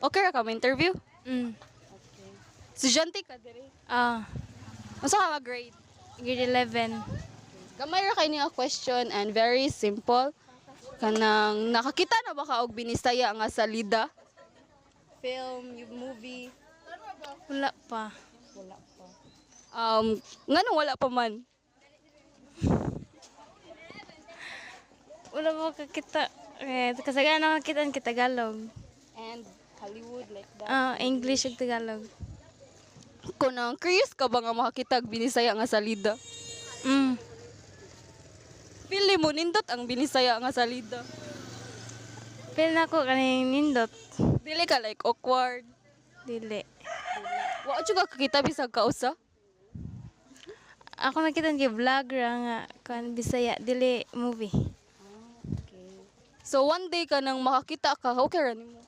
Okay ra ka mo interview? Mm. Estudyante ka diri. Unsa ka nga grade? Grade 11. Gamay ra kay nga question and very simple. Kanang nakakita na ba ka og binisaya nga salida? Film, movie. Wala pa. Nganong wala pa man? Wala pa kakita. Kasagaran nakakita ang Tagalog. And Hollywood like that. English ug Tagalog. Kunang curious ka ba nga makakita og binisaya nga salida? Mm. Pili mo nindot ang binisaya nga salida. Pero na ako kaning nindot. Dili ka like awkward. Dili. Wa jud ka kakita bisag kausa. Ako nakita ng vlog ra nga kan Bisaya dili movie. So one day ka nang makakita ka, okay ra nimo.